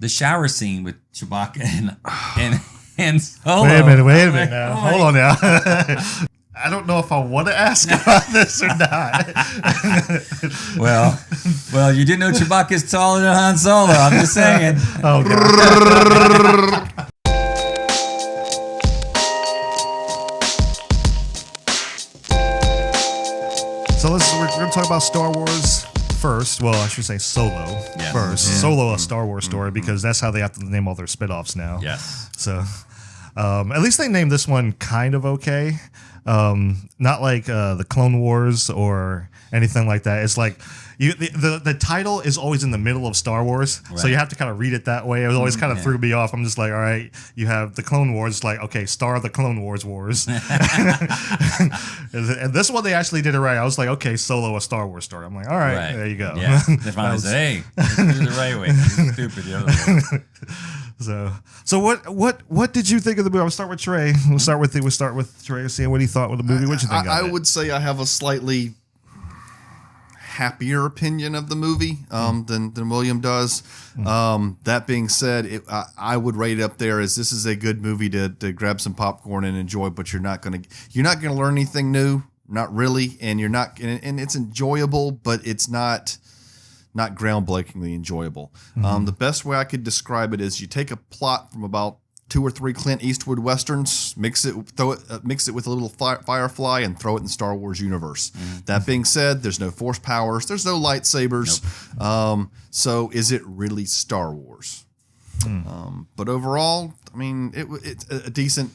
the shower scene with Chewbacca and Solo. Wait a minute now. Hold on now. I don't know if I want to ask about this or not. Well, you didn't know Chewbacca's taller than Han Solo. I'm just saying. Oh, God. So we're going to talk about Star Wars first. Well, I should say Solo first. Yeah. Solo, a Star Wars story, because that's how they have to name all their spinoffs now. Yes. So at least they named this one kind of okay. Not like the Clone Wars or anything like that. It's like the title is always in the middle of Star Wars, right. So you have to kind of read it that way. It always kind of threw me off. I'm just like, all right, you have the Clone Wars, it's like, okay, Star of the Clone Wars. And this one they actually did it right. I was like, okay, Solo, a Star Wars story. I'm like, all right. There you go. Yeah. They finally said, hey, let's do it the right way. It's stupid the other way. So what did you think of the movie? I'll start with Trae. We'll start with Trae. See what he thought of the movie. What you think? I would say I have a slightly happier opinion of the movie than William does. That being said, I would rate it up there as this is a good movie to grab some popcorn and enjoy, but you're not gonna learn anything new, not really, and and it's enjoyable, but it's not groundbreakingly enjoyable. The best way I could describe it is you take a plot from about 2 or 3 Clint Eastwood westerns, mix it with a little Firefly, and throw it in the Star Wars universe. That being said, there's no force powers, there's no lightsabers. Nope. So is it really Star Wars? But overall, I mean, it's a decent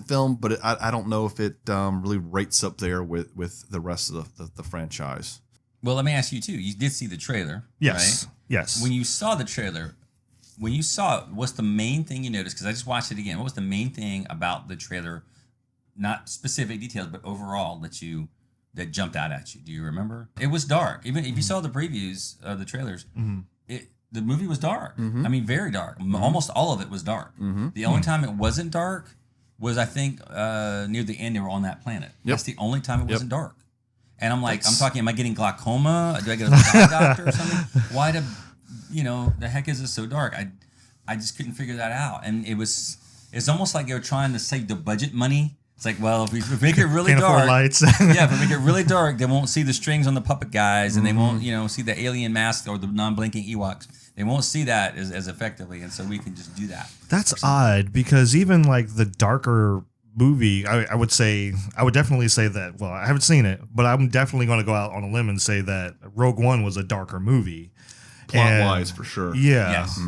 film, but I don't know if it really rates up there with the rest of the franchise. Well, let me ask you too. You did see the trailer, yes? Right? Yes. When you saw the trailer, what's the main thing you noticed? Because I just watched it again. What was the main thing about the trailer? Not specific details, but overall that jumped out at you. Do you remember? It was dark. Even if you saw the previews of the trailers, the movie was dark. I mean, very dark. Almost all of it was dark. The only time it wasn't dark was, I think, near the end they were on that planet. That's the only time it wasn't dark. And I'm like, am I getting glaucoma? Do I get a eye doctor or something? Why the heck is it so dark? I just couldn't figure that out. And it's almost like they were trying to save the budget money. It's like, well, if we make it really dark, lights. if we make it really dark, they won't see the strings on the puppet guys, and they won't, see the alien mask or the non-blinking Ewoks. They won't see that as effectively, and so we can just do that. That's odd, because even like the darker movie, I would definitely say that. Well, I haven't seen it, but I'm definitely going to go out on a limb and say that Rogue One was a darker movie. Plot-wise, for sure. Yeah. Yes.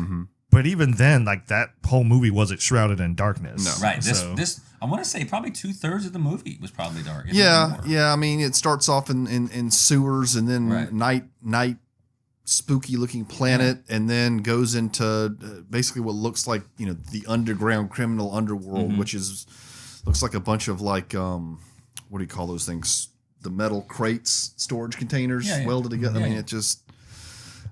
But even then, like, that whole movie wasn't shrouded in darkness. No. Right. This I want to say probably 2/3 of the movie was probably dark. Yeah. I mean, it starts off in sewers, and then night spooky looking planet, and then goes into basically what looks like the underground criminal underworld, which looks like a bunch of like what do you call those things? The metal crates, storage containers welded together. I mean, it just.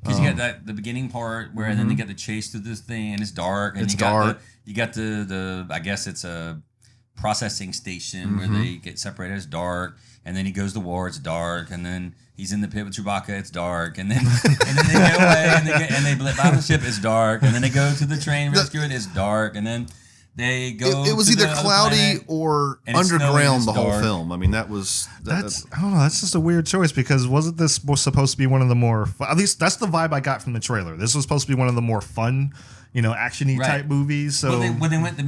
Because you got the beginning part where then they get the chase through this thing, and it's dark. And it's dark. You got the I guess it's a processing station where they get separated. It's dark, and then he goes to war. It's dark, and then he's in the pit with Chewbacca. It's dark, and then they get away and they blip out the ship. It's dark, and then they go to the train rescue it. It's dark, and then they go. It was either cloudy or underground the whole film. I mean, that's I don't know. That's just a weird choice, because wasn't this supposed to be one of the more? At least that's the vibe I got from the trailer. This was supposed to be one of the more fun, action-y type movies. So when they went to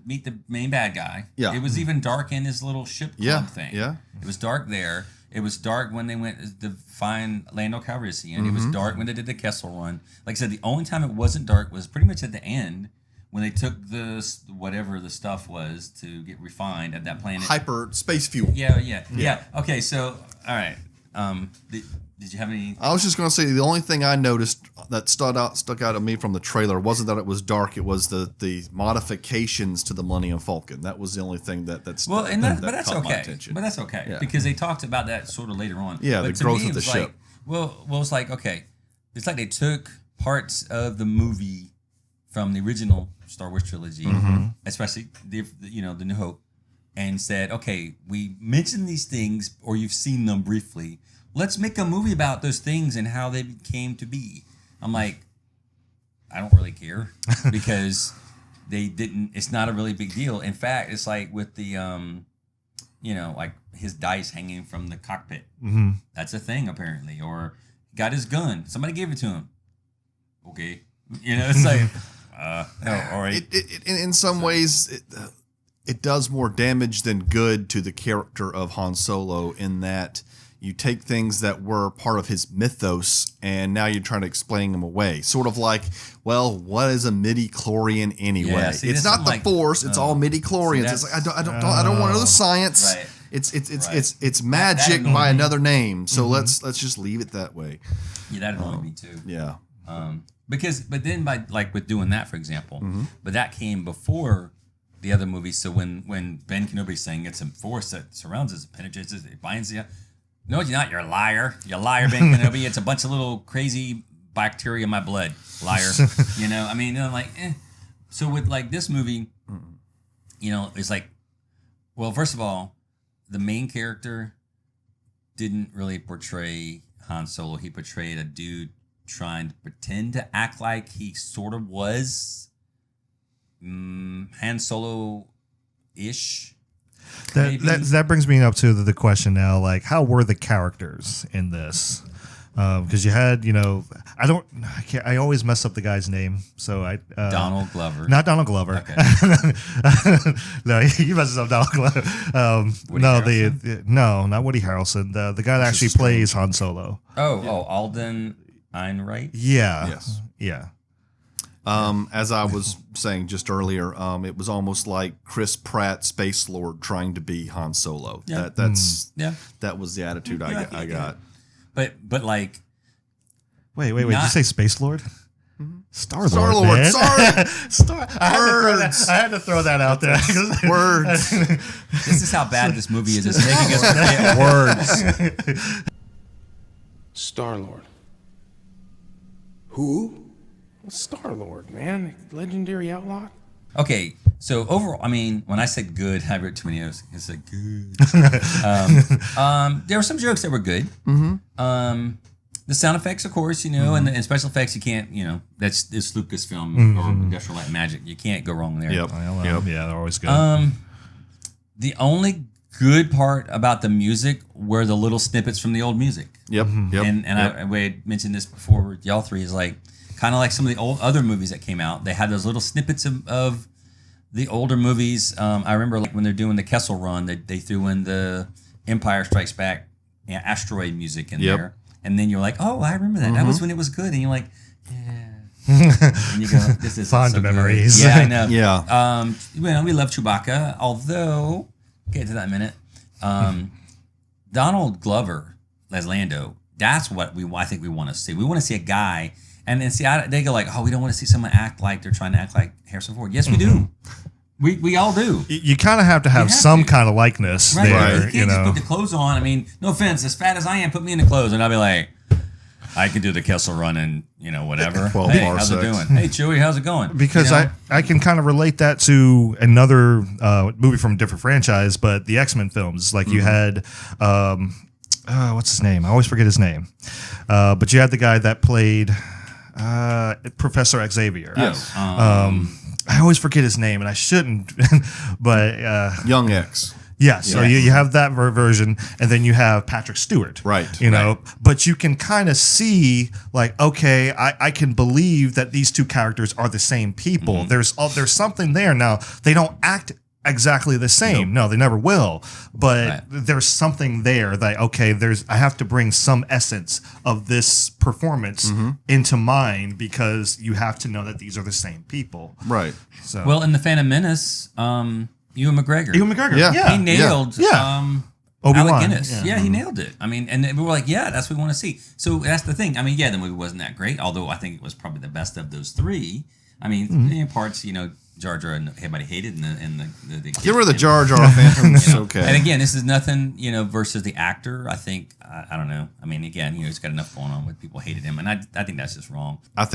meet the main bad guy, it was even dark in his little ship club thing. Yeah, it was dark there. It was dark when they went to find Lando Calrissian. It was dark when they did the Kessel Run. Like I said, the only time it wasn't dark was pretty much at the end, when they took whatever the stuff was to get refined at that planet. Hyper space fuel. Yeah. Okay, so, all right. Did you have any? I was just going to say, the only thing I noticed that stuck out at me from the trailer wasn't that it was dark. It was the modifications to the Millennium Falcon. That was the only thing that caught my attention. But that's okay, because they talked about that sort of later on. Yeah, but the growth of the ship. It's like, okay, it's like they took parts of the movie from the original Star Wars trilogy, especially the New Hope, and said, okay, we mentioned these things, or you've seen them briefly. Let's make a movie about those things and how they came to be. I'm like, I don't really care because they didn't. It's not a really big deal. In fact, it's like with the like his dice hanging from the cockpit. Mm-hmm. That's a thing apparently. Or got his gun. Somebody gave it to him. Okay, it's like all right. In some ways, it does more damage than good to the character of Han Solo in that you take things that were part of his mythos and now you're trying to explain them away. Sort of like, well, what is a midi-chlorian anyway? Yeah, see, it's not the Force. It's all midi-chlorians. It's like I don't want to know the science. Right. It's magic by another name. So let's just leave it that way. Yeah, that annoyed me too. Yeah. But then by like with doing that, for example, but that came before the other movies. So when Ben Kenobi's saying it's a force that surrounds us, it penetrates us, it binds you. No, you're not. You're a liar. You're a liar, Ben Kenobi. It's a bunch of little crazy bacteria in my blood. Liar. Like, So with like this movie, it's like, well, first of all, the main character didn't really portray Han Solo. He portrayed a dude trying to pretend to act like he sort of was Han Solo-ish. That brings me up to the question now, like, how were the characters in this? Because you had, I always mess up the guy's name. So Donald Glover. Not Donald Glover. Okay. No, you messes up Donald Glover. Not Woody Harrelson. The guy that actually plays Han Solo. Alden Ehrenreich. Yeah. Yes. Yeah. As I was saying just earlier, it was almost like Chris Pratt, Space Lord, trying to be Han Solo. Yeah. That was the attitude I got. But like, wait! Did you say Space Lord? Star-Lord, Star-Lord, man. sorry. I had to throw that out there. Words. This is how bad this movie is. It's making us forget words. Star-Lord. Who? Star-Lord, man. Legendary outlaw. Okay, so overall, when I said good, I wrote too many O's. I said good. There were some jokes that were good. Mm-hmm. The sound effects, of course, and special effects, you can't, that's Lucasfilm or Industrial Light and Magic. You can't go wrong there. Yep. Yeah, they're always good. The only good part about the music were the little snippets from the old music. Yep. And I had mentioned this before with y'all three, is like, kind of like some of the old other movies that came out. They had those little snippets of the older movies. I remember like when they're doing the Kessel Run, they threw in the Empire Strikes Back asteroid music in there. And then you're like, oh, I remember that. That was when it was good. And you're like, yeah. And you go, this is fond so memories. Good. Yeah, I know. Yeah. We love Chewbacca, although, get to that in a minute. Donald Glover as Lando, that's what I think we want to see. We want to see a guy. And then they go like, oh, we don't want to see someone act like they're trying to act like Harrison Ford. Yes, we do. We all do. You kind of have to have some kind of likeness there. Right. You can't just put the clothes on. No offense, as fat as I am, put me in the clothes, and I'll be like, I can do the Kessel Run and whatever. 12 hey, parsecs. how's it doing? Hey, Chewie, how's it going? Because I can kind of relate that to another movie from a different franchise, but the X-Men films. Like you had. What's his name? I always forget his name. But you had the guy that played Professor Xavier. Yes. I always forget his name, and I shouldn't. But Young X. yes, so you have that version, and then you have Patrick Stewart. Right. But you can kind of see, like, okay, I can believe that these two characters are the same people. Mm-hmm. There's something there. Now, they don't act exactly the same. No, they never will. But there's something there that, okay, I have to bring some essence of this performance into mine because you have to know that these are the same people. Right. So Well, in The Phantom Menace, Ewan McGregor. Yeah. He nailed Obi-Wan. Alec Guinness. Yeah. He nailed it. And we were like, yeah, that's what we want to see. So that's the thing. The movie wasn't that great, although I think it was probably the best of those three. In parts, Jar Jar and everybody hated and the Get rid of the Jar Jar Phantom. It's okay. And again, this is nothing, versus the actor. I think, I don't know. Again, he's got enough going on with people hated him. And I think that's just wrong. I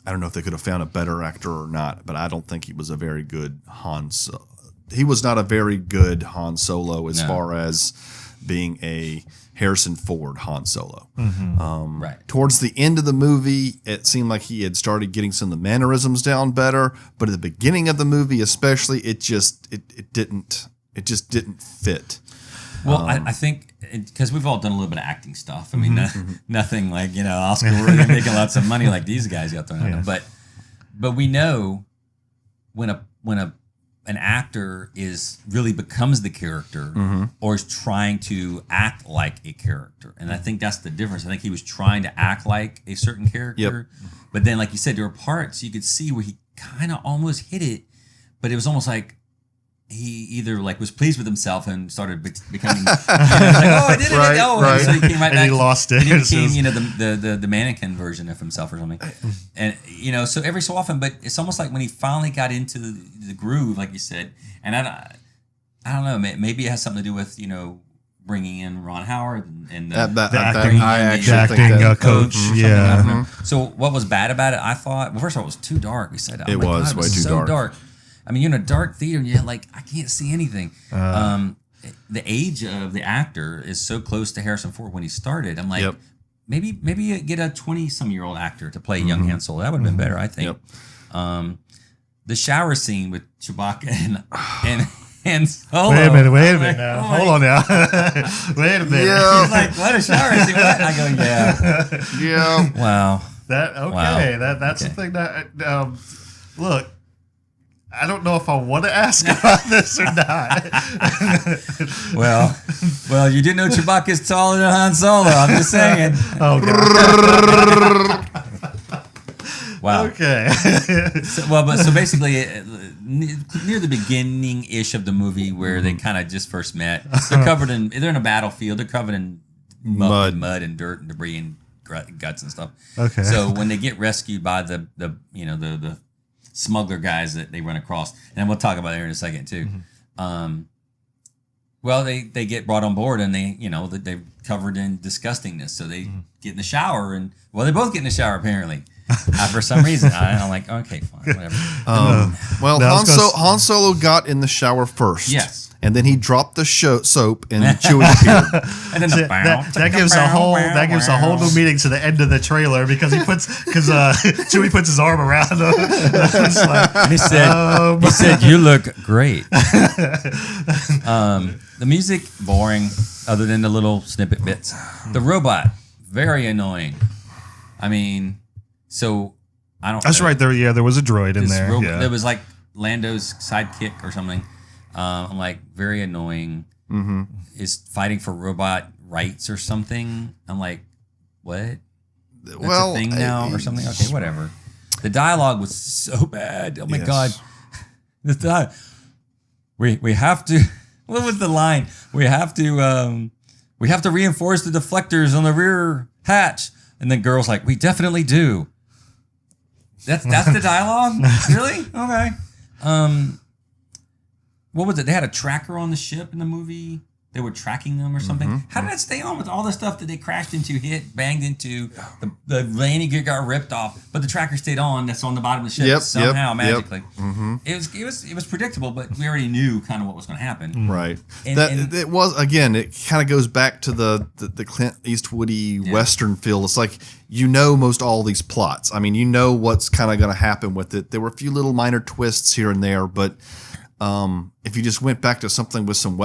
don't know if they could have found a better actor or not, but I don't think he was a very good Han Solo. He was not a very good Han Solo as far as being a Harrison Ford Han Solo. Right. Towards the end of the movie, it seemed like he had started getting some of the mannerisms down better, but at the beginning of the movie, especially, it just didn't fit. Well, I think because we've all done a little bit of acting stuff. I mean, nothing like Oscar worthy, making lots of money like these guys got thrown out. But we know when an actor really becomes the character or is trying to act like a character, and I think that's the difference. I think he was trying to act like a certain character, but then, like you said, there were parts you could see where he kind of almost hit it, but it was almost like he either was pleased with himself and started becoming like, oh, I did it. Right. So he came right And back. he lost it. And he became, the mannequin version of himself or something. And, so every so often, but it's almost like when he finally got into the groove, like you said, and I don't know, maybe it has something to do with, bringing in Ron Howard and the acting coach. Yeah. So what was bad about it? I thought, first of all, it was too dark. We said, It was way too so dark. I mean, you're in a dark theater and you're like, I can't see anything. The age of the actor is so close to Harrison Ford when he started. I'm like, maybe get a 20-some-year-old actor to play young Han Solo. That would have been better, I think. The shower scene with Chewbacca and Solo. Wait a minute now. Hold on now. Wait a minute. Yeah. He's like, what a shower scene? What? I go, yeah. Yeah. Wow. That's the thing that look. I don't know if I want to ask about this or not. Well, you didn't know Chewbacca's taller than Han Solo. I'm just saying. Oh God. Wow. Okay. So basically, near the beginning-ish of the movie, where they kind of just first met, they're in a battlefield. They're covered in mud and dirt and debris and guts and stuff. Okay. So when they get rescued by the smuggler guys that they run across, and we'll talk about it in a second too. Well, they get brought on board, and they're covered in disgustingness. So they get in the shower, and they both get in the shower apparently. For some reason, I'm like, okay, fine, whatever. Han Solo got in the shower first. Yes. And then he dropped the soap, and Chewie appeared. And then that gives a whole new meaning to the end of the trailer because Chewie puts his arm around him. And he said, "You look great." The music boring, other than the little snippet bits. The robot very annoying. I mean, so I don't. That's know. right there. Yeah, there was a droid in there. There was like Lando's sidekick or something. I'm like, very annoying. Is fighting for robot rights or something. I'm like, what? That's a thing now or something? Okay, whatever. The dialogue was so bad. Oh my God. We have to, what was the line? We have to reinforce the deflectors on the rear hatch. And the girl's like, we definitely do. That's the dialogue? Really? Okay. What was it? They had a tracker on the ship in the movie. They were tracking them or something. How did that stay on with all the stuff that they crashed into, banged into? The landing gear got ripped off, but the tracker stayed on. That's on the bottom of the ship somehow magically. It was predictable, but we already knew kind of what was going to happen. Right. It was, again. It kind of goes back to the Clint Eastwoody Western feel. It's like most all these plots. I mean, what's kind of going to happen with it. There were a few little minor twists here and there, but. If you just went back to something with some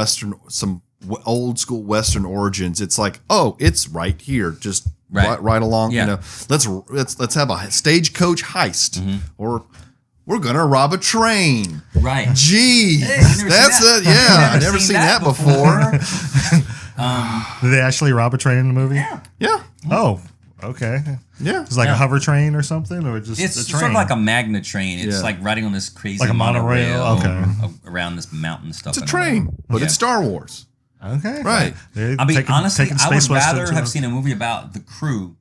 old school Western origins, it's like, oh, it's right here, just right along. Yeah. Let's have a stagecoach heist, or we're gonna rob a train. Right. Gee, that's it. Yeah, I've never seen that before. Did they actually rob a train in the movie? Yeah. Oh. Okay. Yeah. It's like a hover train or something, or just it's a train? sort of like a Magna train. It's like riding on this crazy like a monorail. Around this mountain stuff. It's a train, but it's Star Wars. Okay. Right. I mean, honestly, I would rather have seen a movie about the crew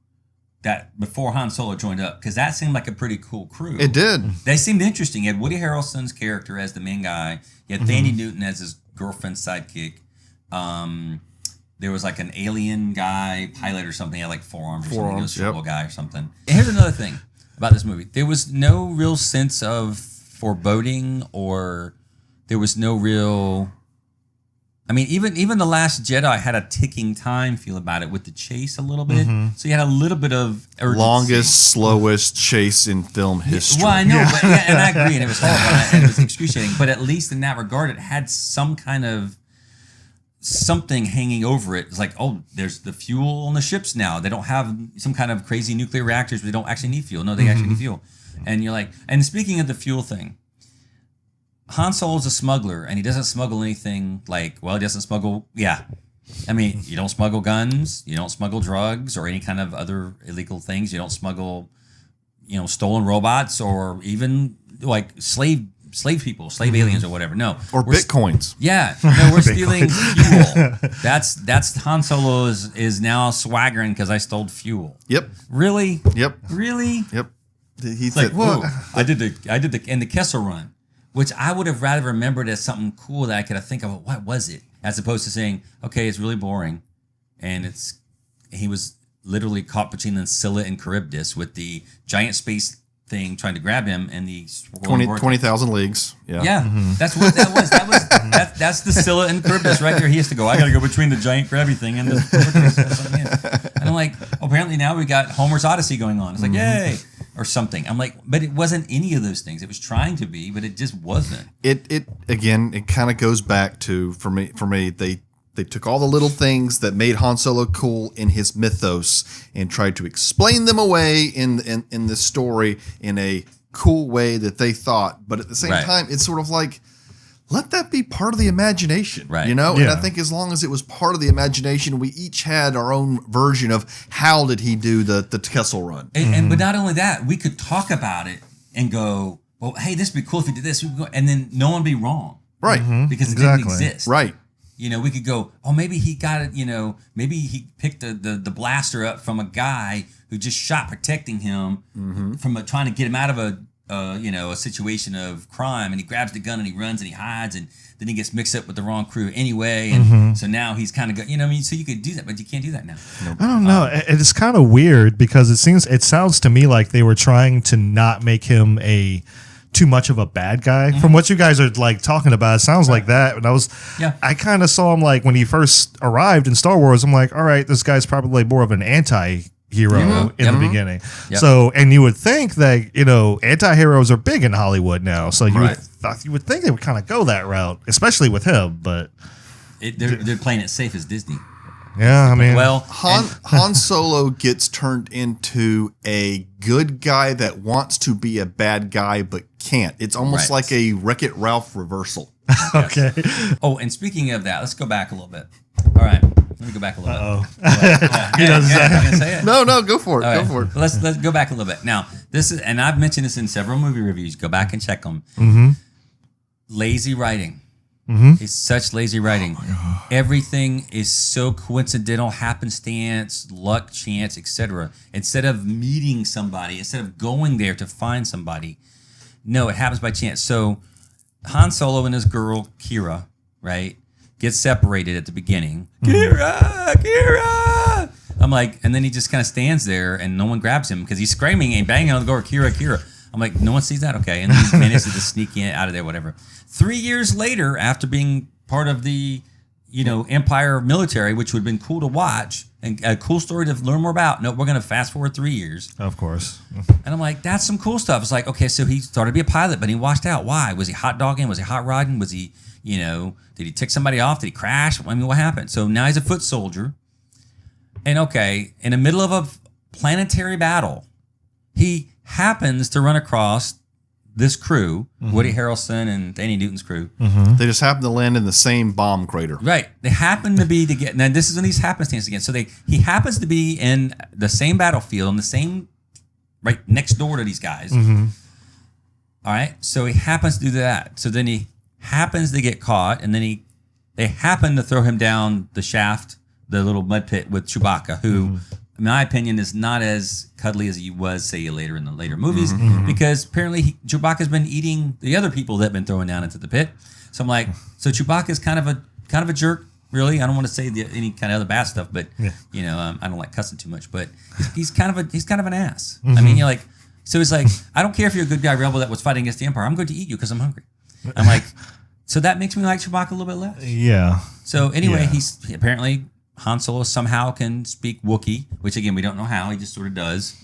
that before Han Solo joined up, because that seemed like a pretty cool crew. It did. They seemed interesting. You had Woody Harrelson's character as the main guy. You had Thandie Newton as his girlfriend's sidekick. There was like an alien guy, pilot or something. He had like forearms or something. He was a little guy or something. And here's another thing about this movie. There was no real sense of foreboding, or there was no real I mean, even The Last Jedi had a ticking time feel about it with the chase a little bit. So you had a little bit of urgency. Longest, slowest chase in film history. Well, I know, but, and I agree, and it was horrible, and it was excruciating. But at least in that regard, it had some kind of something hanging over it. It's like, oh, there's the fuel on the ships now. They don't have some kind of crazy nuclear reactors where they don't actually need fuel. No, they actually need fuel. And you're like, and speaking of the fuel thing, Han Solo's a smuggler, and he doesn't smuggle anything like, well, he doesn't smuggle, I mean, you don't smuggle guns, you don't smuggle drugs or any kind of other illegal things. You don't smuggle, stolen robots or even like slave people, slave aliens or whatever. No. Or bitcoins. No, we're stealing fuel. That's Han Solo is now swaggering because I stole fuel. Yep. Really? Yep. Really? Yep. He It's said, like, whoa, I did the in the Kessel Run, which I would have rather remembered as something cool that I could think of. What was it? As opposed to saying, okay, it's really boring, and he was literally caught between the Scylla and Charybdis with the giant space thing trying to grab him, and the 20,000 leagues. Yeah. That's what that was. That's the Scylla and Charybdis right there. He has to go. I got to go between the giant grabby thing and the. And I'm like, apparently now we got Homer's Odyssey going on. It's like, yay. Or something. I'm like, but it wasn't any of those things. It was trying to be, but it just wasn't. It kind of goes back to for me they took all the little things that made Han Solo cool in his mythos and tried to explain them away in the story in a cool way that they thought, but at the same time it's sort of like, let that be part of the imagination, right? And I think as long as it was part of the imagination, we each had our own version of how did he do the Kessel Run. And but not only that, we could talk about it and go, well, hey, this would be cool if you did this, and then no one would be wrong, right? Because it didn't exist, right? We could go, oh, maybe he got it. Maybe he picked the blaster up from a guy who just shot protecting him from trying to get him out of a situation of crime, and he grabs the gun and he runs and he hides, and then he gets mixed up with the wrong crew anyway, and so now he's kind of so you could do that, but you can't do that now. I don't know. It's kind of weird because it sounds to me like they were trying to not make him too much of a bad guy. From what you guys are like talking about, it sounds like that. And I kind of saw him like when he first arrived in Star Wars. I'm like, all right, this guy's probably more of an anti-hero in the beginning. Yep. So, and you would think that, anti-heroes are big in Hollywood now. So you would think they would kind of go that route, especially with him, but they're playing it safe as Disney. Yeah, I mean, well, Han Solo gets turned into a good guy that wants to be a bad guy but can't. It's almost like a Wreck-It Ralph reversal. Okay. Oh, and speaking of that, let's go back a little bit. All right, let me go back a little bit. He doesn't say I'm gonna say it. No, go for it. All Go right. for it. Let's go back a little bit. Now, this is, and I've mentioned this in several movie reviews. Go back and check them. Lazy writing. It's such lazy writing. Everything is so coincidental, happenstance, luck, chance, etc. Instead of meeting somebody, instead of going there to find somebody, no, it happens by chance. So Han Solo and his girl Kira, right, get separated at the beginning. Kira! I'm like, and then he just kind of stands there and no one grabs him because he's screaming and banging on the door, Kira. I'm like, no one sees that? Okay. And then he manages to sneak in out of there, whatever. 3 years later, after being part of the, Empire military, which would have been cool to watch and a cool story to learn more about. No, we're going to fast forward 3 years. Of course. And I'm like, that's some cool stuff. It's like, okay, so he started to be a pilot, but he washed out. Why? Was he hot dogging? Was he hot rodding? Was he, did he tick somebody off? Did he crash? I mean, what happened? So now he's a foot soldier. And okay, in the middle of a planetary battle, he happens to run across this crew, Woody Harrelson and Danny Newton's crew. They just happen to land in the same bomb crater. Right. They happen to be now this is when these happenstance again. So he happens to be in the same battlefield, in the same, right next door to these guys. All right. So he happens to do that. So then he happens to get caught, and then they happen to throw him down the shaft, the little mud pit with Chewbacca, who, in my opinion, is not as cuddly as he was, say, later in the later movies, because apparently Chewbacca's been eating the other people that have been thrown down into the pit. So I'm like, so Chewbacca's kind of a jerk, really. I don't want to say any kind of other bad stuff, but I don't like cussing too much. But he's kind of an ass. I mean, you're like, so it's like, I don't care if you're a good guy rebel that was fighting against the Empire. I'm going to eat you because I'm hungry. I'm like, So that makes me like Chewbacca a little bit less. Yeah. So anyway, Yeah. he's apparently Han Solo somehow can speak Wookiee, which again we don't know how. He just sort of does.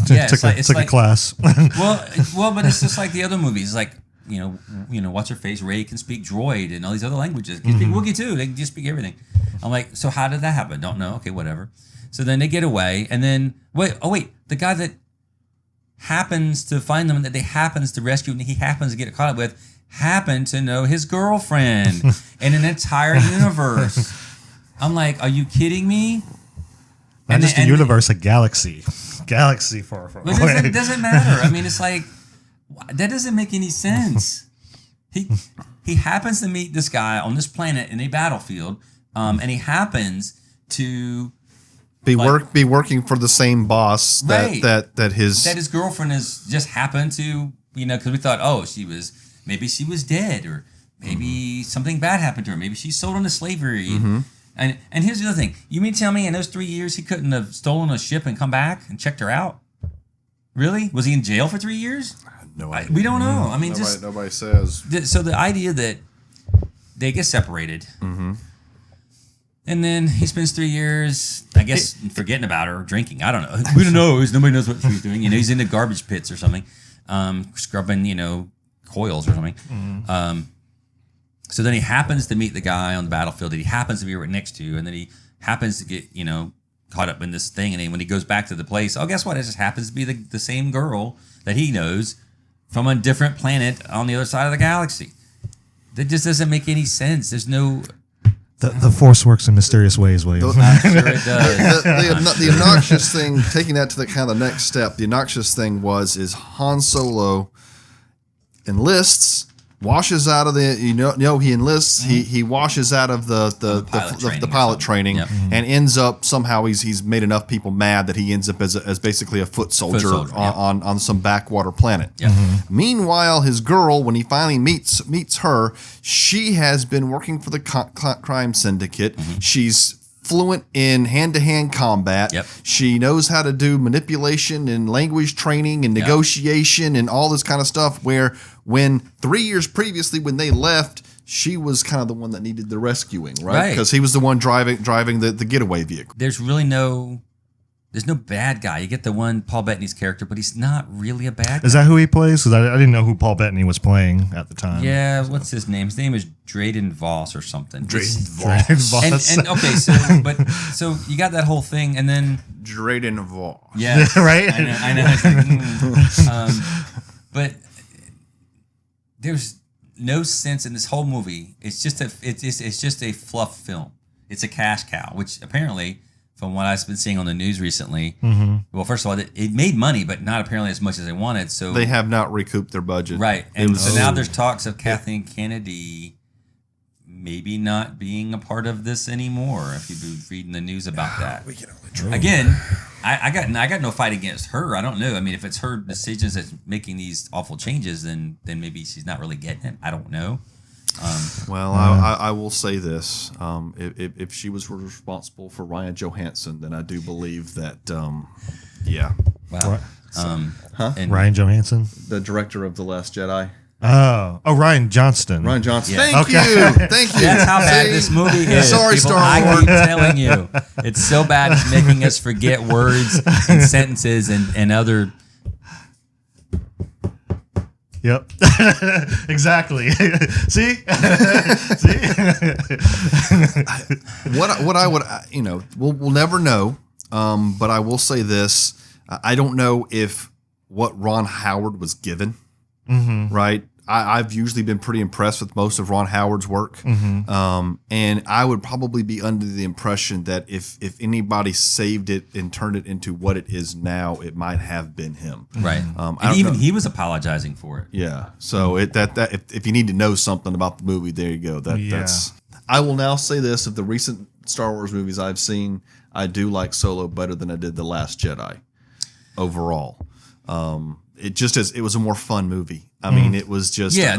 Yeah, It's like a class. well, but it's just like the other movies. Like you know, what's her face? Ray can speak droid and all these other languages. Can speak Wookiee too. They can just speak everything. I'm like, so how did that happen? Don't know. Okay, whatever. So then they get away, and then wait, the guy that happens to find them, that they happens to rescue, and he happens to get caught up with, happened to know his girlfriend in an entire universe. I'm like, are you kidding me? Not just a universe, a galaxy. Galaxy far, far But away. it doesn't matter. I mean, it's like, that doesn't make any sense. He happens to meet this guy on this planet in a battlefield, and he happens to Be working for the same boss that his girlfriend is just happened to, because we thought, oh, maybe she was dead, or maybe something bad happened to her. Maybe she's sold into slavery. And here's the other thing. You mean to tell me in those 3 years he couldn't have stolen a ship and come back and checked her out? Really? Was he in jail for 3 years? no idea. We don't know. I mean, Nobody says. so the idea that they get separated, and then he spends 3 years, I guess, forgetting about her, drinking. I don't know. We don't know. Nobody knows what she's doing. He's in the garbage pits or something, scrubbing, coils or something. So then he happens to meet the guy on the battlefield that he happens to be right next to, and then he happens to get, caught up in this thing. And then when he goes back to the place, oh, guess what? It just happens to be the same girl that he knows from a different planet on the other side of the galaxy. That just doesn't make any sense. There's no... The Force works in mysterious ways, William. I'm sure it does. The obnoxious thing, taking that to the kind of the next step, the obnoxious thing is Han Solo enlists, washes out of the he enlists, he washes out of the pilot training, Yep. and ends up somehow he's made enough people mad that he ends up as basically a foot soldier, on some backwater planet. Yep. Meanwhile, his girl, when he finally meets her, she has been working for the crime syndicate. She's fluent in hand-to-hand combat. Yep. She knows how to do manipulation and language training and negotiation and all this kind of stuff, where when 3 years previously when they left, she was kind of the one that needed the rescuing, right? Because he was the one driving the getaway vehicle. There's really there's no bad guy. You get the one Paul Bettany's character, but he's not really a bad guy. Is that who he plays? Because I didn't know who Paul Bettany was playing at the time. Yeah, what's his name? His name is Drayden Voss or something. Drayden Voss. And okay, so you got that whole thing, and then Drayden Voss. yeah, Right? I know. It's like, but there's no sense in this whole movie. It's just a fluff film. It's a cash cow, which apparently, from what I've been seeing on the news recently, well, first of all, it made money, but not apparently as much as they wanted. So They have not recouped their budget. right, and so now there's talks of Kathleen Kennedy maybe not being a part of this anymore. If you've been reading the news about that, We can only try. again, I got no fight against her. I don't know. I mean, if it's her decisions that's making these awful changes, then maybe she's not really getting it. I don't know. Well, I will say this: if she was responsible for Ryan Johansson, then I do believe that, yeah, Wow. And Ryan Johansson? the director of The Last Jedi, Oh, Ryan Johnston. Ryan Johnson. Yeah. Thank you. That's how bad See? this movie is. Sorry, people. Star I Lord. keep telling you, it's so bad. It's making us forget words and sentences and other. Yep. Exactly. See? See? What I would, we'll never know. But I will say this: I don't know if what Ron Howard was given. Right. I've usually been pretty impressed with most of Ron Howard's work. And I would probably be under the impression that if anybody saved it and turned it into what it is now, it might have been him. Right. I And don't even know. he was apologizing for it. Yeah. So if you need to know something about the movie, there you go. That's. I will now say this: of the recent Star Wars movies I've seen, I do like Solo better than I did The Last Jedi. Overall, it was a more fun movie. I mean, it was just a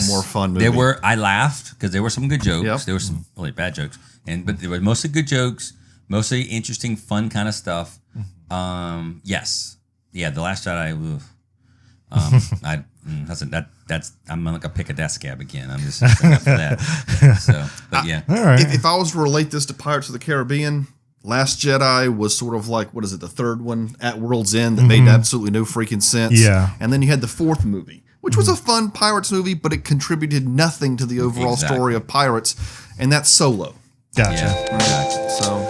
more fun movie. I laughed because there were some good jokes. Yep. There were some really bad jokes, but there were mostly good jokes, mostly interesting, fun kind of stuff. Yes, yeah, The Last Jedi. I'm like a pick a desk cab again. I'm just enough for that. So, but yeah. All right. If I was to relate this to Pirates of the Caribbean, Last Jedi was sort of like, what is it, the third one at World's End that made absolutely no freaking sense. Yeah. And then you had the fourth movie, which was a fun Pirates movie, but it contributed nothing to the overall story of Pirates, and that's Solo. Gotcha. Yeah. Gotcha. So